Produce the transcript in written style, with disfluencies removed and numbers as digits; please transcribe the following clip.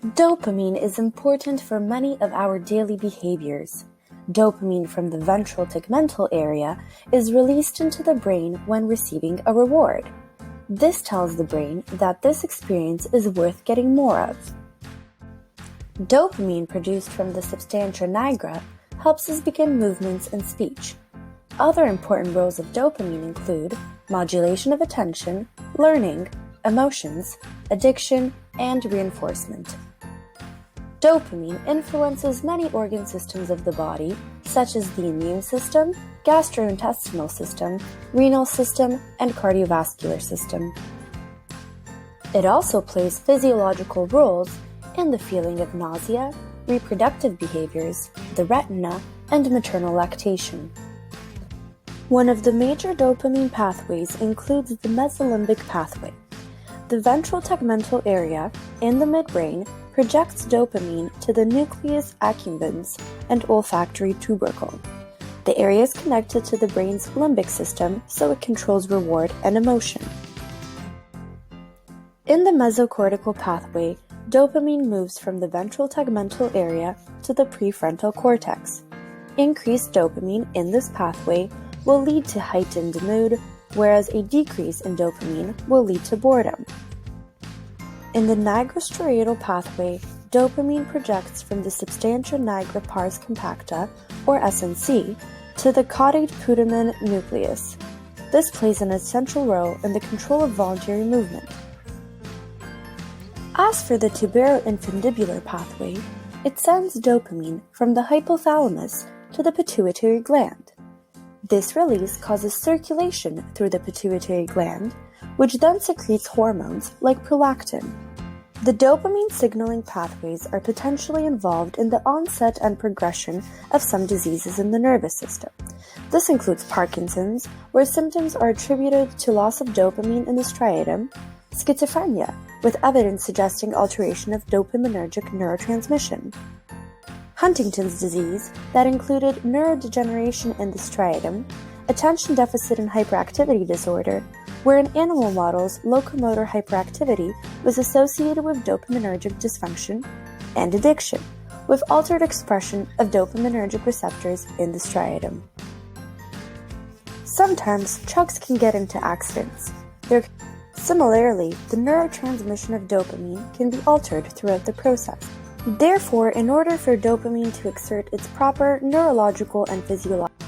Dopamine is important for many of our daily behaviors. Dopamine from the ventral tegmental area is released into the brain when receiving a reward. This tells the brain that this experience is worth getting more of. Dopamine produced from the substantia nigra helps us begin movements and speech. Other important roles of dopamine include modulation of attention, learning, emotions, addiction, and reinforcement. Dopamine influences many organ systems of the body, such as the immune system, gastrointestinal system, renal system, and cardiovascular system. It also plays physiological roles in the feeling of nausea, reproductive behaviors, the retina, and maternal lactation. One of the major dopamine pathways includes the mesolimbic pathway. The ventral tegmental area in the midbrain projects dopamine to the nucleus accumbens and olfactory tubercle. The area is connected to the brain's limbic system, so it controls reward and emotion. In the mesocortical pathway, dopamine moves from the ventral tegmental area to the prefrontal cortex. Increased dopamine in this pathway will lead to heightened mood, whereas a decrease in dopamine will lead to boredom. In the nigrostriatal pathway, dopamine projects from the substantia nigra pars compacta, or SNC, to the caudate putamen nucleus. This plays an essential role in the control of voluntary movement. As for the tuberoinfundibular pathway, it sends dopamine from the hypothalamus to the pituitary gland. This release causes circulation through the pituitary gland, which then secretes hormones like prolactin. The dopamine signaling pathways are potentially involved in the onset and progression of some diseases in the nervous system. This includes Parkinson's, where symptoms are attributed to loss of dopamine in the striatum, schizophrenia, with evidence suggesting alteration of dopaminergic neurotransmission, Huntington's disease that included neurodegeneration in the striatum, attention deficit and hyperactivity disorder, where in animal models locomotor hyperactivity was associated with dopaminergic dysfunction, and addiction, with altered expression of dopaminergic receptors in the striatum. Sometimes trucks can get into accidents. Similarly, the neurotransmission of dopamine can be altered throughout the process. Therefore, in order for dopamine to exert its proper neurological and physiological